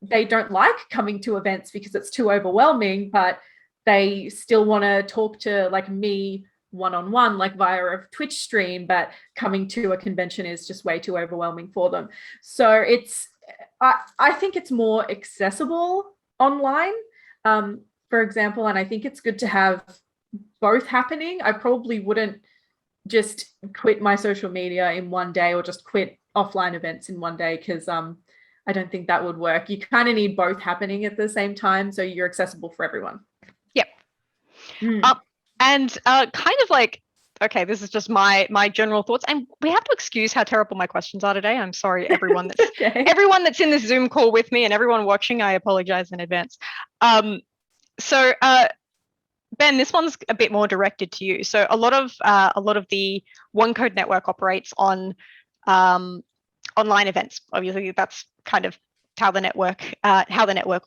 they don't like coming to events because it's too overwhelming, but they still want to talk to like me one-on-one, like via a Twitch stream, but coming to a convention is just way too overwhelming for them. So I think it's more accessible online, for example, and I think it's good to have both happening. I probably wouldn't just quit my social media in one day or just quit offline events in one day, because I don't think that would work. You kind of need both happening at the same time, so you're accessible for everyone. Yep. And kind of like, okay, this is just my general thoughts, and we have to excuse how terrible my questions are today. I'm sorry, everyone that's everyone that's in this Zoom call with me and everyone watching. I apologize in advance. So Ben, this one's a bit more directed to you. So a lot of the OneQode network operates on online events. Obviously, that's kind of how the network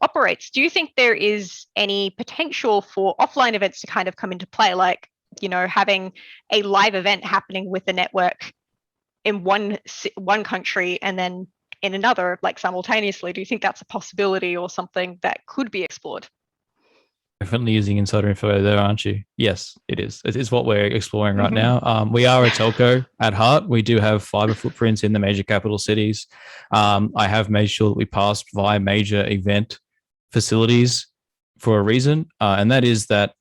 operates. Do you think there is any potential for offline events to kind of come into play, like having a live event happening with the network in one country and then in another, like simultaneously? Do you think that's a possibility or something that could be explored? Definitely using insider info there, aren't you? Yes, it is. It is what we're exploring right now. We are a telco at heart. We do have fiber footprints in the major capital cities. I have made sure that we passed via major event facilities for a reason, and that is that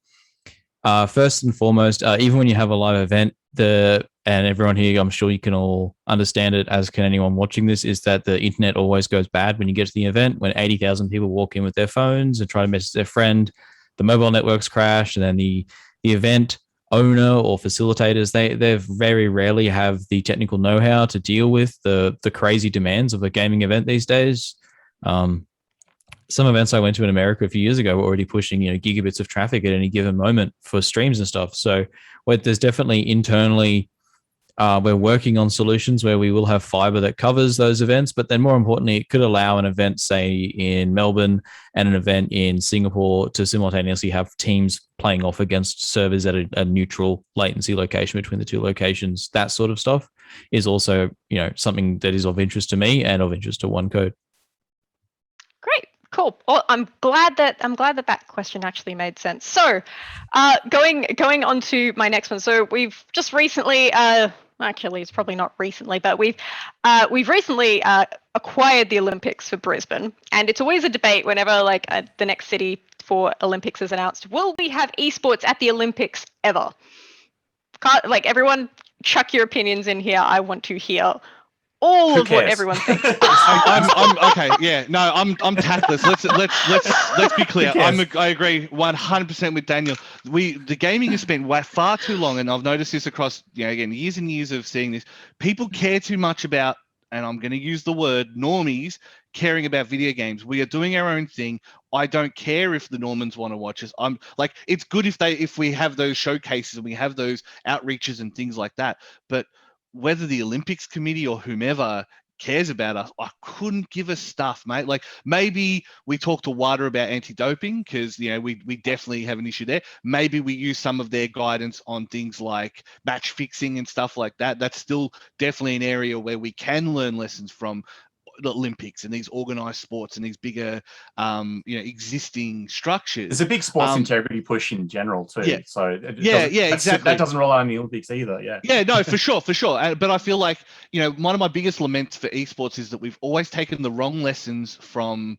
first and foremost, even when you have a live event, and everyone here, I'm sure you can all understand it, as can anyone watching this, is that the internet always goes bad when you get to the event. When 80,000 people walk in with their phones and try to message their friend, the mobile networks crash, and then the event owner or facilitators, they very rarely have the technical know-how to deal with the crazy demands of a gaming event these days. Some events I went to in America a few years ago were already pushing gigabits of traffic at any given moment for streams and stuff. So there's definitely internally, we're working on solutions where we will have fiber that covers those events, but then more importantly, it could allow an event, say in Melbourne and an event in Singapore, to simultaneously have teams playing off against servers at a neutral latency location between the two locations. That sort of stuff is also, something that is of interest to me and of interest to OneQode. Great. Cool. Well, I'm glad that question actually made sense. So, going on to my next one. So we've just recently, actually, it's probably not recently, but we've recently acquired the Olympics for Brisbane, and it's always a debate whenever the next city for Olympics is announced. Will we have esports at the Olympics ever? Everyone, chuck your opinions in here. I want to hear all of what everyone thinks. I'm okay. Yeah, no, I'm tactless. Let's be clear. I agree 100% with Daniel. The gaming has spent far too long, and I've noticed this across again years and years of seeing this. People care too much about, and I'm going to use the word normies, caring about video games. We are doing our own thing. I don't care if the Normans want to watch us. I'm like, it's good if we have those showcases and we have those outreaches and things like that, but whether the Olympics committee or whomever cares about us, I couldn't give a stuff, mate. Like maybe we talk to WADA about anti-doping because we definitely have an issue there. Maybe we use some of their guidance on things like match fixing and stuff like that. That's still definitely an area where we can learn lessons from the Olympics and these organized sports and these bigger existing structures. There's a big sports integrity push in general too. Yeah. So exactly. That doesn't rely on the Olympics either. Yeah. Yeah, no, for sure. But I feel like, one of my biggest laments for esports is that we've always taken the wrong lessons from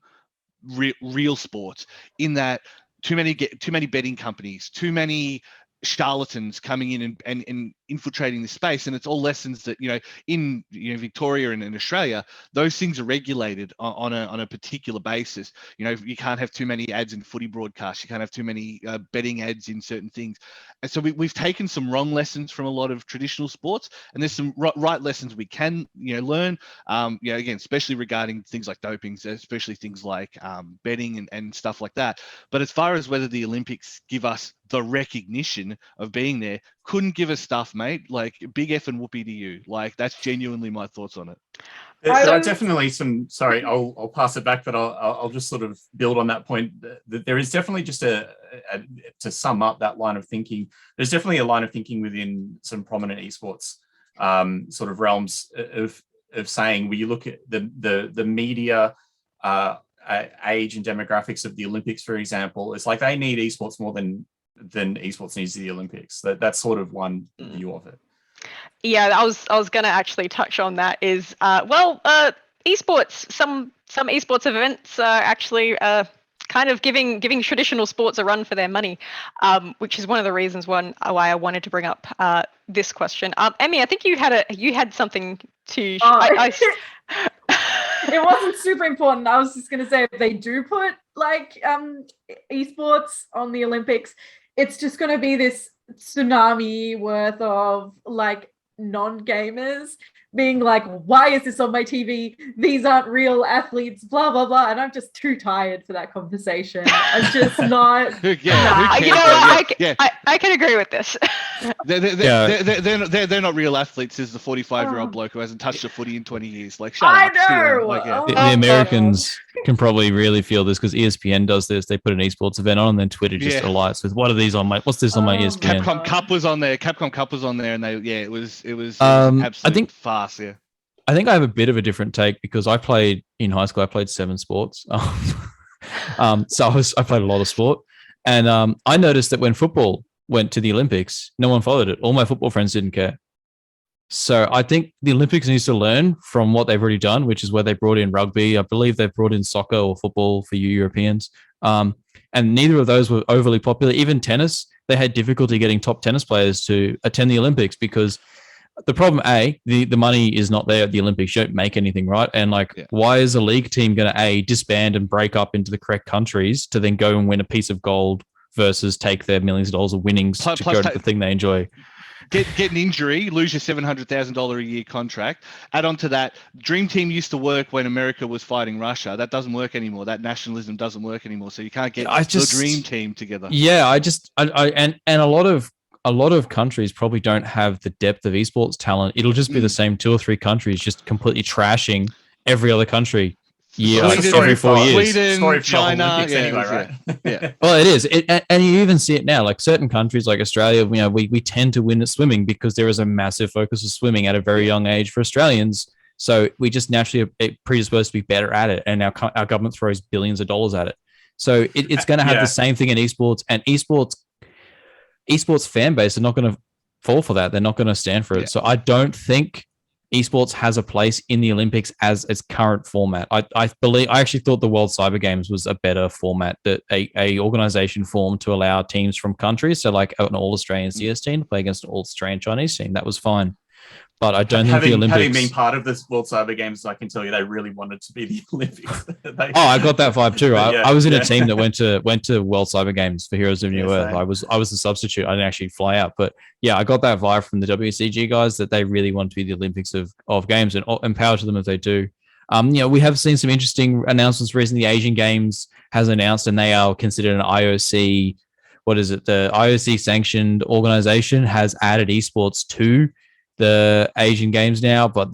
real sports, in that too many betting companies, too many charlatans coming in and infiltrating the space, and it's all lessons that in Victoria and in Australia, those things are regulated on a particular basis. You can't have too many ads in footy broadcasts, you can't have too many betting ads in certain things, and so we've taken some wrong lessons from a lot of traditional sports, and there's some right lessons we can learn, again, especially regarding things like doping, especially things like betting and stuff like that. But as far as whether the Olympics give us the recognition of being there, couldn't give us stuff, mate. Like, big F and whoopee to you. Like, that's genuinely my thoughts on it. There are definitely some. Sorry, I'll pass it back, but I'll just sort of build on that point. That there is definitely just to sum up that line of thinking. There's definitely a line of thinking within some prominent esports sort of realms of saying, when you look at the media age and demographics of the Olympics, for example, it's like they need esports more than esports needs the Olympics. That's sort of one view of it. Yeah, I was going to actually touch on that. Is esports. Some esports events are actually kind of giving traditional sports a run for their money, which is one of the reasons why I wanted to bring up this question. Emmy, I think you had something to. It wasn't super important. I was just going to say, if they do put like esports on the Olympics, it's just going to be this tsunami worth of like non-gamers being like, why is this on my TV? These aren't real athletes, blah, blah, blah. And I'm just too tired for that conversation. I'm just not. I can agree with this. They're not real athletes. There's the 45-year-old bloke who hasn't touched a footy in 20 years. Like, shut up. Know. Like, yeah. The Americans can probably really feel this because ESPN does this. They put an esports event on, and then Twitter just alights with, "What are these on my? What's this on my ESPN?" Capcom Cup was on there. And it was absolutely I think fast. Yeah. I think I have a bit of a different take because I played in high school. I played 7 sports. So I played a lot of sport, and I noticed that when football went to the Olympics, no one followed it. All my football friends didn't care. So I think the Olympics needs to learn from what they've already done, which is where they brought in rugby. I believe they've brought in soccer or football for you Europeans. And neither of those were overly popular. Even tennis, they had difficulty getting top tennis players to attend the Olympics because the problem, the money is not there at the Olympics. You don't make anything, right? And why is a league team going to disband and break up into the correct countries to then go and win a piece of gold versus take their millions of dollars of winnings to go to the thing they enjoy? Get an injury, lose your $700,000 a year contract. Add on to that, Dream Team used to work when America was fighting Russia. That doesn't work anymore. That nationalism doesn't work anymore. So you can't get the Dream Team together. Yeah, and a lot of countries probably don't have the depth of esports talent. It'll just be the same 2 or 3 countries just completely trashing every other country. Every 4 years. Sweden, China, anyway, right? Yeah. Well, it is. And you even see it now. Like certain countries, like Australia, we tend to win at swimming because there is a massive focus of swimming at a very young age for Australians. So we just naturally are predisposed to be better at it, and our government throws billions of dollars at it. So it's going to have the same thing in esports, and esports fan base are not going to fall for that. They're not going to stand for it. So I don't think esports has a place in the Olympics as its current format. I actually thought the World Cyber Games was a better format, that a organization formed to allow teams from countries, so like an all Australian CS team to play against an all Australian Chinese team. That was fine. But I don't think the Olympics. Having been part of this World Cyber Games, I can tell you they really wanted to be the Olympics. I got that vibe too. I was in a team that went to World Cyber Games for Heroes of New Earth. I was the substitute. I didn't actually fly out, but I got that vibe from the WCG guys that they really want to be the Olympics of games, and power to them if they do. We have seen some interesting announcements recently. The Asian Games has announced, and they are considered an IOC. What is it? The IOC sanctioned organization has added esports to the Asian Games now, but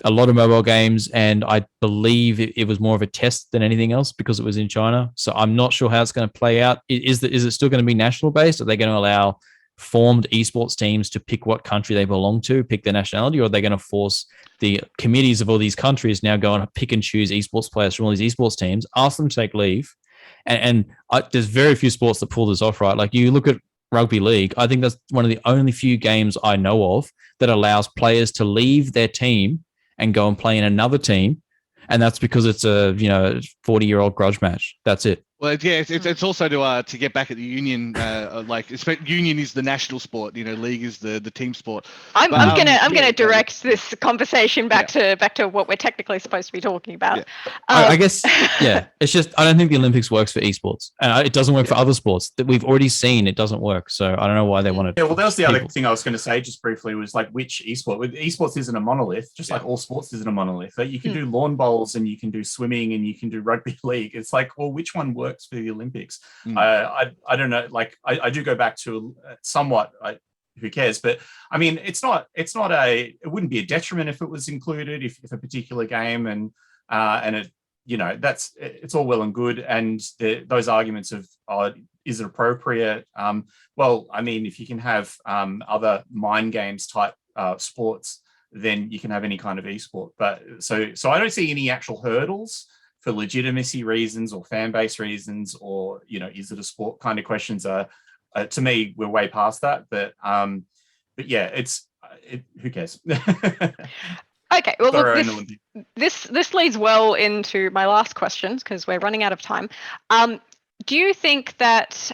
a lot of mobile games, and I believe it was more of a test than anything else because it was in China. So I'm not sure how it's going to play out. Is it still going to be national based? Are they going to allow formed esports teams to pick what country they belong to, pick their nationality, or are they going to force the committees of all these countries now go and pick and choose esports players from all these esports teams, ask them to take leave? There's very few sports that pull this off, right? Like you look at rugby league, I think that's one of the only few games I know of that allows players to leave their team and go and play in another team, and that's because it's a 40-year-old grudge match. That's it. Well, yeah, it's also to get back at the union. Union is the national sport. League is the team sport. I'm gonna direct this conversation back to what we're technically supposed to be talking about. Yeah. I guess it's just I don't think the Olympics works for esports, and it doesn't work for other sports that we've already seen. It doesn't work, so I don't know why they want to. Yeah, well, that was the other thing I was going to say just briefly was like which esport. Esports isn't a monolith, just like all sports isn't a monolith. You can do lawn bowls and you can do swimming and you can do rugby league. It's like, well, which one works for the Olympics? I don't know. Like I do go back to somewhat. Who cares? But I mean, it wouldn't be a detriment if it was included if a particular game and it it's all well and good. And those arguments of is it appropriate? Well, I mean, if you can have other mind games type sports, then you can have any kind of esport. But so I don't see any actual hurdles for legitimacy reasons or fan base reasons, or is it a sport kind of questions. To me, we're way past that. But yeah, who cares? Okay, well, look, this leads well into my last questions because we're running out of time. Do you think that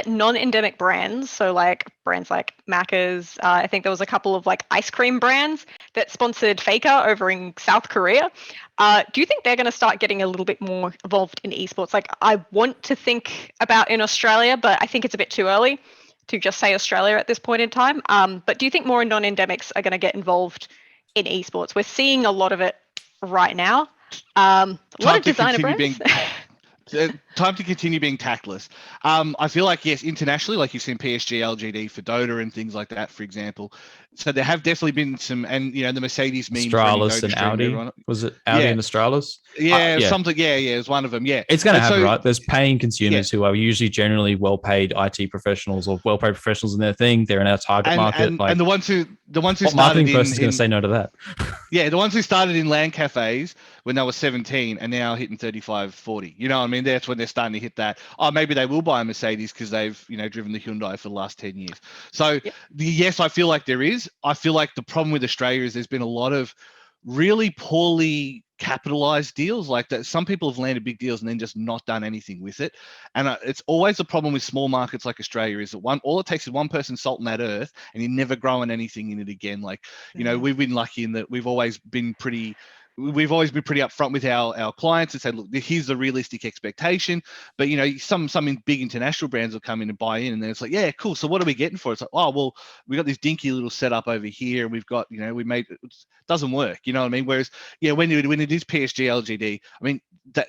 non-endemic brands, so like brands like Macca's, I think there was a couple of like ice cream brands that sponsored Faker over in South Korea. Do you think they're going to start getting a little bit more involved in esports? Like I want to think about in Australia, but I think it's a bit too early to just say Australia at this point in time. But do you think more non-endemics are going to get involved in esports? We're seeing a lot of it right now. A lot of designer brands. Time to continue being tactless. I feel like, yes, internationally, like you've seen PSG, LGD for Dota and things like that, for example. So there have definitely been some, and the Mercedes meme. Astralis and Audi. Was it Audi and Astralis? Yeah, something. Yeah, it was one of them. Yeah, it's going to happen, right? There's paying consumers who are usually generally well-paid IT professionals or well-paid professionals in their thing. They're in our target market. And the ones who what started marketing person is going to say no to that? Yeah, the ones who started in LAN cafes when they were 17 and now hitting 35, 40. You know what I mean? That's when they're starting to hit that. Oh, maybe they will buy a Mercedes because they've driven the Hyundai for the last 10 years. So yes, I feel like there is. I feel like the problem with Australia is there's been a lot of really poorly capitalized deals like that. Some people have landed big deals and then just not done anything with it. And it's always the problem with small markets like Australia is that all it takes is one person salting that earth and you're never growing anything in it again. Like, we've been lucky in that we've always been pretty upfront with our clients and say, look, here's the realistic expectation. But some big international brands will come in and buy in, and then it's like, yeah, cool. So what are we getting for it? It's like, oh, well, we got this dinky little setup over here, and we've got, we made it doesn't work. You know what I mean? Whereas, when it is PSG, LGD, I mean,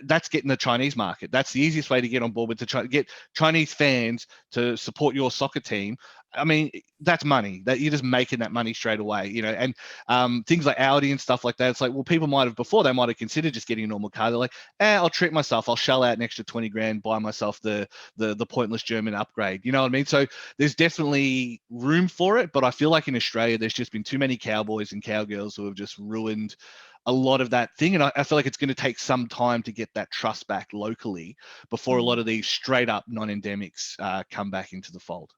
that's getting the Chinese market. That's the easiest way to get on board with to get Chinese fans to support your soccer team. I mean, that's money that you're just making that money straight away, and things like Audi and stuff like that. It's like, well, people might have considered just getting a normal car. They're like, I'll treat myself. I'll shell out an extra 20 grand, buy myself the pointless German upgrade. You know what I mean? So there's definitely room for it. But I feel like in Australia, there's just been too many cowboys and cowgirls who have just ruined a lot of that thing. And I feel like it's going to take some time to get that trust back locally before a lot of these straight up non-endemics come back into the fold.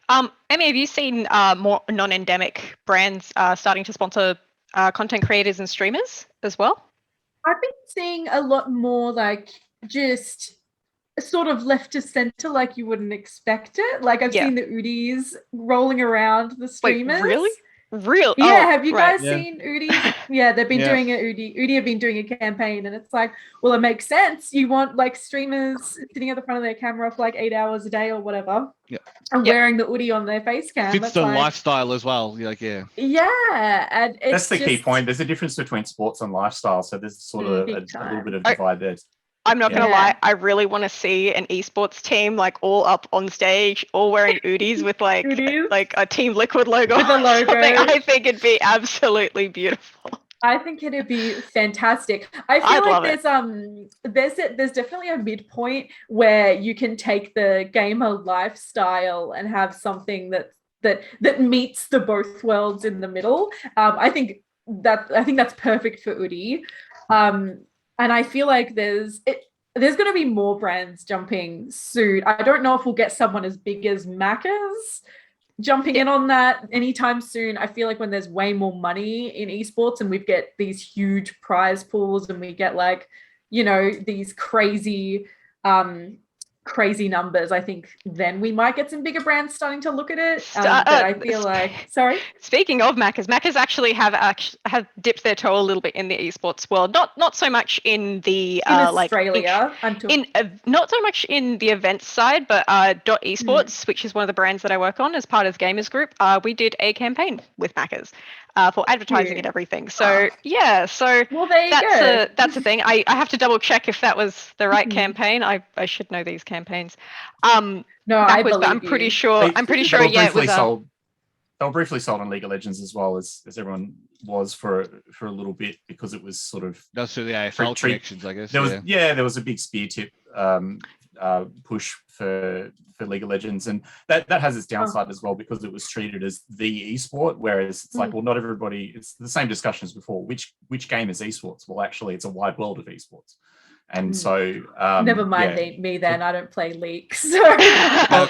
Amy, have you seen more non-endemic brands starting to sponsor content creators and streamers as well? I've been seeing a lot more like just sort of left to center, like you wouldn't expect it. Like I've seen the Udis rolling around the streamers. Wait, really? Yeah, have you guys seen Udi? Yeah, they've been doing it. Udi have been doing a campaign, and it's like, well, it makes sense. You want like streamers sitting at the front of their camera for like 8 hours a day or whatever, and wearing the Udi on their face cam. Fits the lifestyle as well. And and that's the key point. There's a difference between sports and lifestyle, so there's sort of a little bit of divide there. I'm not gonna Yeah. lie, I really want to see an esports team like all up on stage, all wearing Udis with like Udis? a Team Liquid logo. With a or something. logo. I think it'd be absolutely beautiful. I think it'd be fantastic. I feel I'd like love it. there's definitely a midpoint where you can take the gamer lifestyle and have something that meets the both worlds in the middle. I think that's perfect for Udi. And I feel like there's going to be more brands jumping soon. I don't know if we'll get someone as big as Macca's jumping in on that anytime soon. I feel like when there's way more money in esports and we get these huge prize pools and we get like, these crazy numbers, I think then we might get some bigger brands starting to look at it. But I feel like, sorry. Speaking of Macca's actually have dipped their toe a little bit in the esports world. Not so much in the Australia, not so much in the events side, but Esports, which is one of the brands that I work on as part of Gamers Group. We did a campaign with Macca's for advertising and everything. So well, there you go. That's the thing. I have to double check if that was the right campaign. I should know these campaigns. No, I believe I'm pretty sure. Yeah, it was. They were briefly sold on League of Legends as well as everyone was for a little bit, because it was sort of that's through the AFL connections, I guess. There was a big spear tip push for League of Legends, and that has its downside as well, because it was treated as the esport, whereas it's like, well, not everybody. It's the same discussion as before. Which game is esports? Well, actually, it's a wide world of esports. And so never mind me then. I don't play League, so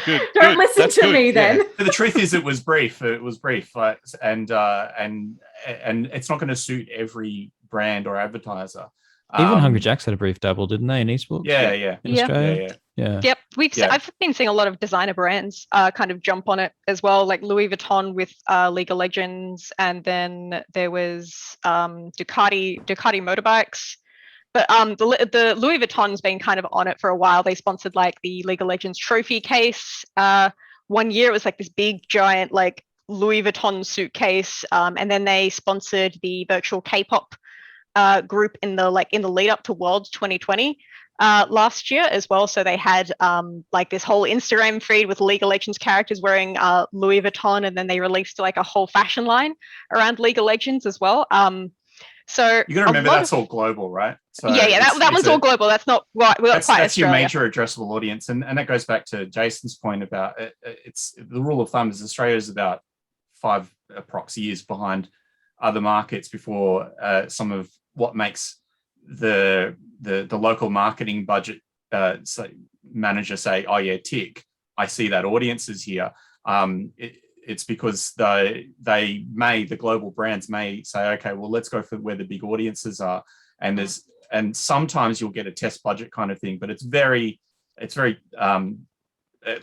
good. Don't listen That's to good. me then. The truth is, it was brief, and it's not going to suit every brand or advertiser. Even Hungry Jacks had a brief dabble, didn't they, in esports? Yeah. In Australia. Yeah. Yep, I've been seeing a lot of designer brands kind of jump on it as well, like Louis Vuitton with League of Legends, and then there was Ducati motorbikes. But the Louis Vuitton's been kind of on it for a while. They sponsored like the League of Legends trophy case. One year it was like this big giant like Louis Vuitton suitcase, and then they sponsored the virtual K-pop group in the lead up to Worlds 2020 last year as well. So they had like this whole Instagram feed with League of Legends characters wearing Louis Vuitton, and then they released like a whole fashion line around League of Legends as well. So you got to remember that's all global, right? So that one's all global. That's not right. That's your major addressable audience, and that goes back to Jason's point about it's the rule of thumb is Australia is about 5 approx years behind other markets before some of what makes the local marketing budget manager say, oh yeah, tick, I see that audience is here. It's because the global brands may say, okay, well, let's go for where the big audiences are. And sometimes you'll get a test budget kind of thing, but it's very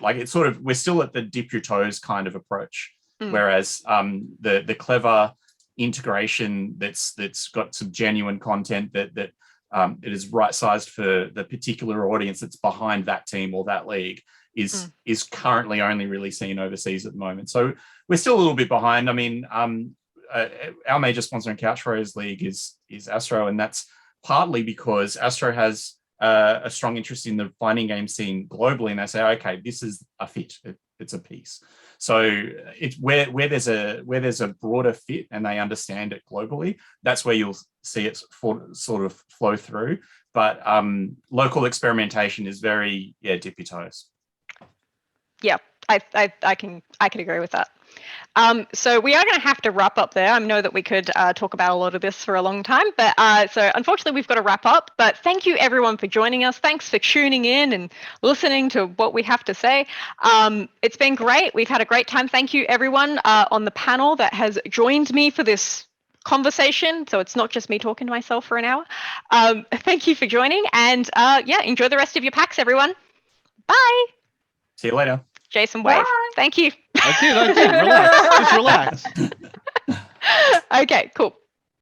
like it's sort of, we're still at the dip your toes kind of approach. Whereas the clever integration that's got some genuine content that it is right sized for the particular audience that's behind that team or that league is currently only really seen overseas at the moment. So we're still a little bit behind. I mean, our major sponsor in Couchwarriors League is Astro, and that's partly because Astro has a strong interest in the fighting game scene globally, and they say, okay, this is a fit, it's a piece. So it's where there's a broader fit and they understand it globally, that's where you'll see it sort of flow through. But local experimentation is very dip your toes. Yeah, I can agree with that. So we are going to have to wrap up there. I know that we could talk about a lot of this for a long time, but so unfortunately we've got to wrap up. But thank you everyone for joining us. Thanks for tuning in and listening to what we have to say. It's been great. We've had a great time. Thank you everyone on the panel that has joined me for this conversation. So it's not just me talking to myself for an hour. Thank you for joining, and enjoy the rest of your PAX, everyone. Bye. See you later. Jason, wave. Bye. Thank you. I did. Relax. Just relax. Okay, cool.